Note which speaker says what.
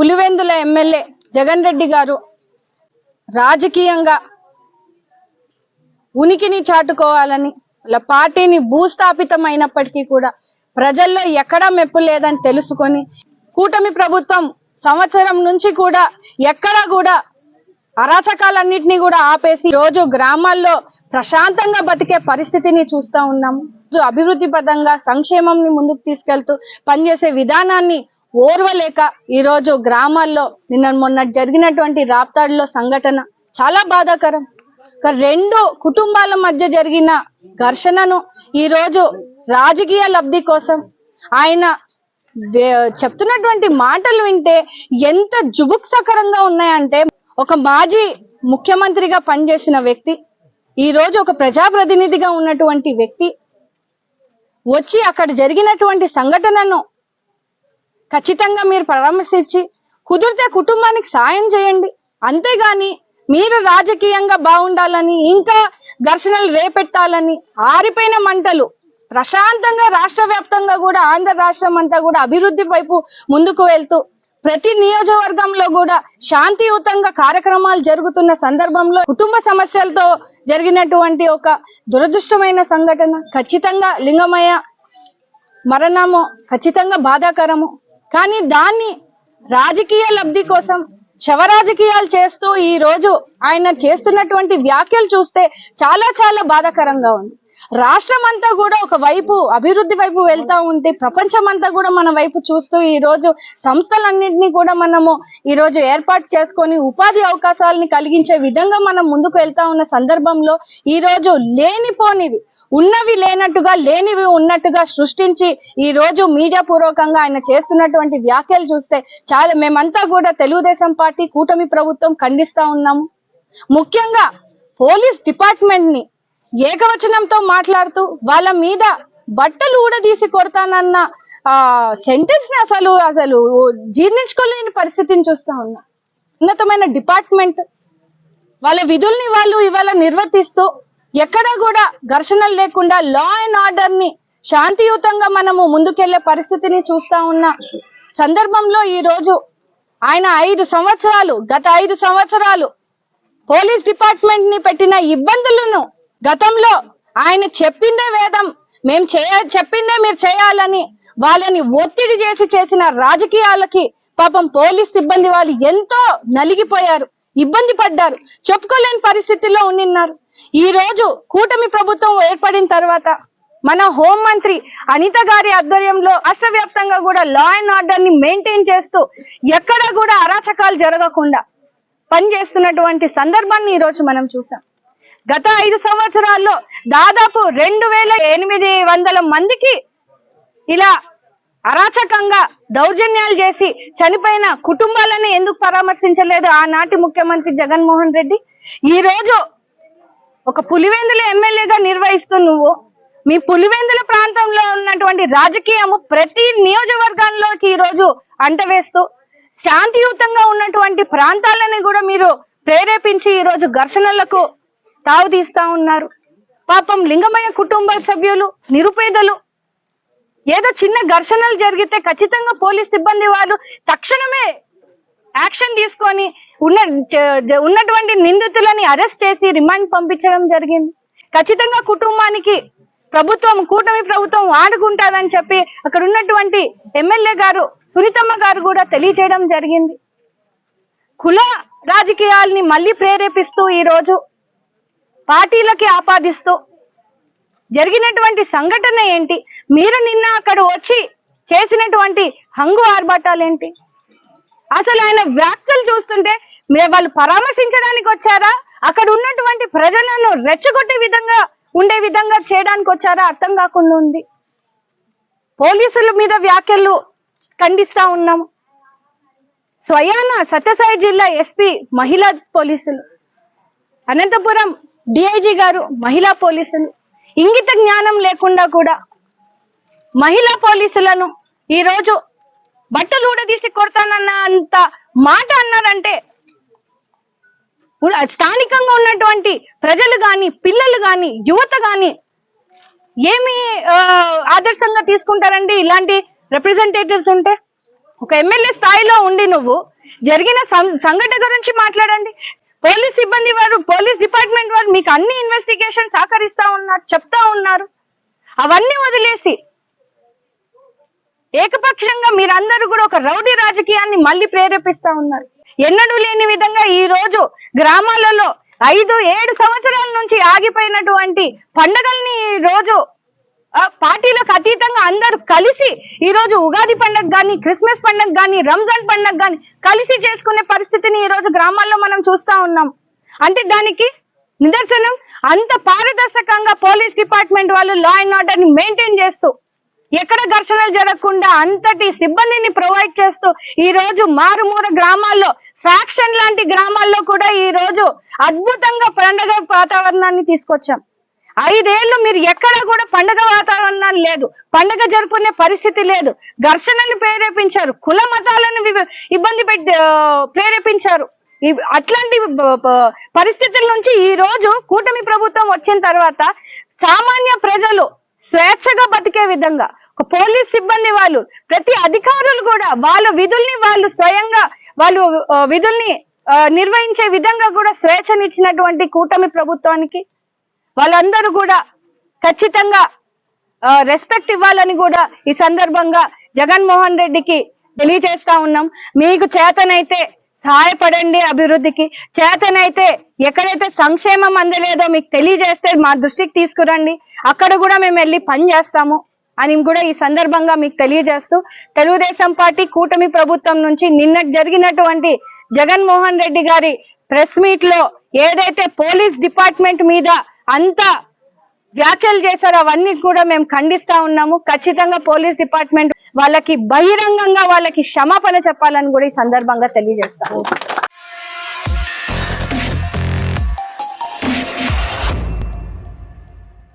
Speaker 1: Pulivendula MLA Jagan Reddy గారు రాజకీయంగా ఉనికిని చాటుకోవాలని వాళ్ళ పార్టీని భూస్థాపితమైనప్పటికీ కూడా ప్రజల్లో ఎక్కడా మెప్పు లేదని తెలుసుకొని కూటమి ప్రభుత్వం సంవత్సరం నుంచి కూడా ఎక్కడా కూడా అరాచకాలన్నింటినీ కూడా ఆపేసి రోజు గ్రామాల్లో ప్రశాంతంగా బతికే పరిస్థితిని చూస్తా ఉన్నాము. అభివృద్ధి పదంగా సంక్షేమంని ముందుకు తీసుకెళ్తూ పనిచేసే విధానాన్ని ఓర్వలేక ఈ రోజు గ్రామాల్లో మొన్న జరిగినటువంటి రాప్తాడులో సంఘటన చాలా బాధాకరం. రెండు కుటుంబాల మధ్య జరిగిన ఘర్షణను ఈ రోజు రాజకీయ లబ్ధి కోసం ఆయన చెప్తున్నటువంటి మాటలు వింటే ఎంత జుగుప్సకరంగా ఉన్నాయంటే, ఒక మాజీ ముఖ్యమంత్రిగా పనిచేసిన వ్యక్తి ఈ రోజు ఒక ప్రజాప్రతినిధిగా ఉన్నటువంటి వ్యక్తి వచ్చి అక్కడ జరిగినటువంటి సంఘటనను ఖచ్చితంగా మీరు పరామర్శించి కుదిరితే కుటుంబానికి సాయం చేయండి. అంతేగాని మీరు రాజకీయంగా బాగుండాలని ఇంకా ఘర్షణలు రేపెట్టాలని ఆరిపోయిన మంటలు ప్రశాంతంగా రాష్ట్ర వ్యాప్తంగా కూడా ఆంధ్ర రాష్ట్రం అంతా కూడా అభివృద్ధి వైపు ముందుకు వెళ్తూ ప్రతి నియోజకవర్గంలో కూడా శాంతియుతంగా కార్యక్రమాలు జరుగుతున్న సందర్భంలో కుటుంబ సమస్యలతో జరిగినటువంటి ఒక దురదృష్టమైన సంఘటన ఖచ్చితంగా లింగమయ్య మరణము ఖచ్చితంగా బాధాకరము. కానీ దాన్ని రాజకీయ లబ్ధి కోసం శవరాజకీయాలు చేస్తూ ఈ రోజు ఆయన చేస్తున్నటువంటి వ్యాఖ్యలు చూస్తే చాలా చాలా బాధాకరంగా ఉంది. రాష్ట్రం అంతా కూడా ఒక వైపు అభివృద్ధి వైపు వెళ్తా ఉంటే ప్రపంచం అంతా కూడా మన వైపు చూస్తూ ఈ రోజు సంస్థలన్నింటినీ కూడా మనము ఈ రోజు ఏర్పాటు చేసుకొని ఉపాధి అవకాశాలని కలిగించే విధంగా మనం ముందుకు వెళ్తా ఉన్న సందర్భంలో ఈ రోజు లేనిపోనివి ఉన్నవి లేనట్టుగా లేనివి ఉన్నట్టుగా సృష్టించి ఈ రోజు మీడియా పూర్వకంగా ఆయన చేస్తున్నటువంటి వ్యాఖ్యలు చూస్తే చాలా మేమంతా కూడా తెలుగుదేశం పార్టీ కూటమి ప్రభుత్వం ఖండిస్తా ఉన్నాము. ముఖ్యంగా పోలీస్ డిపార్ట్మెంట్ ని ఏకవచనంతో మాట్లాడుతూ వాళ్ళ మీద బట్టలు ఊడదీసి కొడతానన్న సెంటెన్స్ ని అసలు జీర్ణించుకోలేని పరిస్థితిని చూస్తా ఉన్నా. ఉన్నతమైన డిపార్ట్మెంట్ వాళ్ళ విధుల్ని వాళ్ళు ఇవాళ నిర్వర్తిస్తూ ఎక్కడా కూడా ఘర్షణలు లేకుండా లా అండ్ ఆర్డర్ ని శాంతియుతంగా మనము ముందుకెళ్లే పరిస్థితిని చూస్తా ఉన్న సందర్భంలో ఈ రోజు ఆయన గత 5 సంవత్సరాలు పోలీస్ డిపార్ట్మెంట్ ని పెట్టిన ఇబ్బందులను గతంలో ఆయన చెప్పిందే వేదం, మేము చెప్పిందే మీరు చేయాలని వాళ్ళని ఒత్తిడి చేసిన రాజకీయాలకి పాపం పోలీస్ సిబ్బంది వాళ్ళు ఎంతో నలిగిపోయారు, ఇబ్బంది పడ్డారు, చెప్పుకోలేని పరిస్థితిలో ఉండిన్నారు. ఈ రోజు కూటమి ప్రభుత్వం ఏర్పడిన తర్వాత మన హోంమంత్రి అనిత గారి ఆధ్వర్యంలో రాష్ట్ర వ్యాప్తంగా కూడా లా అండ్ ఆర్డర్ ని మెయింటైన్ చేస్తూ ఎక్కడ కూడా అరాచకాలు జరగకుండా పనిచేస్తున్నటువంటి సందర్భాన్ని ఈ రోజు మనం చూసాం. గత 5 సంవత్సరాల్లో దాదాపు 2800 మందికి ఇలా అరాచకంగా దౌర్జన్యాలు చేసి చనిపోయిన కుటుంబాలను ఎందుకు పరామర్శించలేదు ఆనాటి ముఖ్యమంత్రి జగన్మోహన్ రెడ్డి? ఈ రోజు ఒక పులివెందుల ఎమ్మెల్యేగా నిర్వహిస్తూ నువ్వు మీ పులివెందుల ప్రాంతంలో ఉన్నటువంటి రాజకీయము ప్రతి నియోజకవర్గాల్లోకి ఈ రోజు అంటవేస్తూ శాంతియుతంగా ఉన్నటువంటి ప్రాంతాలని కూడా మీరు ప్రేరేపించి ఈ రోజు ఘర్షణలకు తావు తీస్తా ఉన్నారు. పాపం లింగమయ్య కుటుంబ సభ్యులు నిరుపేదలు ఏదో చిన్న ఘర్షణలు జరిగితే ఖచ్చితంగా పోలీస్ సిబ్బంది వాళ్ళు తక్షణమే యాక్షన్ తీసుకొని ఉన్నటువంటి నిందితులని అరెస్ట్ చేసి రిమాండ్ పంపించడం జరిగింది. ఖచ్చితంగా కుటుంబానికి కూటమి ప్రభుత్వం ఆడుకుంటాదని చెప్పి అక్కడ ఉన్నటువంటి ఎమ్మెల్యే గారు సునీతమ్మ గారు కూడా తెలియజేయడం జరిగింది. కుల రాజకీయాల్ని మళ్ళీ ప్రేరేపిస్తూ ఈ రోజు పార్టీలకి ఆపాదిస్తూ జరిగినటువంటి సంఘటన ఏంటి? మీరు నిన్న అక్కడ వచ్చి చేసినటువంటి హంగు ఆర్భాటాలేంటి? అసలు ఆయన వ్యాఖ్యలు చూస్తుంటే వాళ్ళు పరామర్శించడానికి వచ్చారా, అక్కడ ఉన్నటువంటి ప్రజలను రెచ్చగొట్టే విధంగా చేయడానికి వచ్చారా అర్థం కాకుండా ఉంది. పోలీసుల మీద వ్యాఖ్యలు ఖండిస్తా ఉన్నాము. స్వయాన సత్యసాయి జిల్లా ఎస్పీ మహిళా పోలీసులు, అనంతపురం డిఐజీ గారు మహిళా పోలీసులు ఇంగిత జ్ఞానం లేకుండా కూడా మహిళా పోలీసులను ఈ రోజు బట్టలు ఊడదీసి కొడతానన్న అంత మాట అన్నారంటే స్థానికంగా ఉన్నటువంటి ప్రజలు గాని పిల్లలు గాని యువత గాని ఏమి ఆదర్శంగా తీసుకుంటారండి ఇలాంటి రిప్రజెంటేటివ్స్ ఉంటే? ఒక ఎమ్మెల్యే స్థాయిలో ఉండి నువ్వు జరిగిన సంఘటన గురించి మాట్లాడండి. పోలీస్ సిబ్బంది వారు, పోలీస్ డిపార్ట్మెంట్ వారు మీకు అన్ని ఇన్వెస్టిగేషన్ సహకరిస్తా ఉన్నారు, చెప్తా ఉన్నారు. అవన్నీ వదిలేసి ఏకపక్షంగా మీరందరూ కూడా ఒక రౌడీ రాజకీయాన్ని మళ్ళీ ప్రేరేపిస్తా ఉన్నారు. ఎన్నడూ లేని విధంగా ఈ రోజు గ్రామాలలో 5-7 సంవత్సరాల నుంచి ఆగిపోయినటువంటి పండుగల్ని ఈ రోజు పార్టీలకు అతీతంగా అందరూ కలిసి ఈ రోజు ఉగాది పండుగ గాని, క్రిస్మస్ పండుగ గాని, రంజాన్ పండుగ గాని కలిసి చేసుకునే పరిస్థితిని ఈ రోజు గ్రామాల్లో మనం చూస్తా ఉన్నాం. అంటే దానికి నిదర్శనం అంత పారదర్శకంగా పోలీస్ డిపార్ట్మెంట్ వాళ్ళు లా అండ్ ఆర్డర్ ని మెయింటైన్ చేస్తూ ఎక్కడ ఘర్షణలు జరగకుండా అంతటి సిబ్బందిని ప్రొవైడ్ చేస్తూ ఈ రోజు మారుమూల గ్రామాల్లో, ఫ్యాక్షన్ లాంటి గ్రామాల్లో కూడా ఈ రోజు అద్భుతంగా పండుగ వాతావరణాన్ని తీసుకొచ్చాం. 5 ఏళ్ళు మీరు ఎక్కడ కూడా పండుగ వాతావరణం లేదు, పండుగ జరుపుకునే పరిస్థితి లేదు. ఘర్షణలు ప్రేరేపించారు, కుల మతాలను ఇబ్బంది ప్రేరేపించారు. అట్లాంటి పరిస్థితుల నుంచి ఈ రోజు కూటమి ప్రభుత్వం వచ్చిన తర్వాత సామాన్య ప్రజలు స్వేచ్ఛగా బతికే విధంగా ఒక పోలీస్ సిబ్బంది వాళ్ళు, ప్రతి అధికారులు కూడా వాళ్ళ విధుల్ని వాళ్ళు స్వయంగా వాళ్ళు విధుల్ని నిర్వహించే విధంగా కూడా స్వేచ్ఛనిచ్చినటువంటి కూటమి ప్రభుత్వానికి వాళ్ళందరూ కూడా ఖచ్చితంగా రెస్పెక్ట్ ఇవ్వాలని కూడా ఈ సందర్భంగా జగన్మోహన్ రెడ్డికి తెలియజేస్తా ఉన్నాం. మీకు చేతనైతే సహాయపడండి, అభివృద్ధికి చేతనైతే ఎక్కడైతే సంక్షేమం అందలేదో మీకు తెలియజేస్తే మా దృష్టికి తీసుకురండి, అక్కడ కూడా మేము వెళ్ళి పని చేస్తాము అని కూడా ఈ సందర్భంగా మీకు తెలియజేస్తూ, తెలుగుదేశం పార్టీ కూటమి ప్రభుత్వం నుంచి నిన్న జరిగినటువంటి జగన్మోహన్ రెడ్డి గారి ప్రెస్ మీట్ లో ఏదైతే పోలీస్ డిపార్ట్మెంట్ మీద అంత వ్యాఖ్యలు చేశారో అవన్నీ కూడా మేము ఖండిస్తా ఉన్నాము. ఖచ్చితంగా పోలీస్ డిపార్ట్మెంట్ వాళ్ళకి బహిరంగంగా వాళ్ళకి క్షమాపణ చెప్పాలని కూడా ఈ సందర్భంగా తెలియజేస్తాము.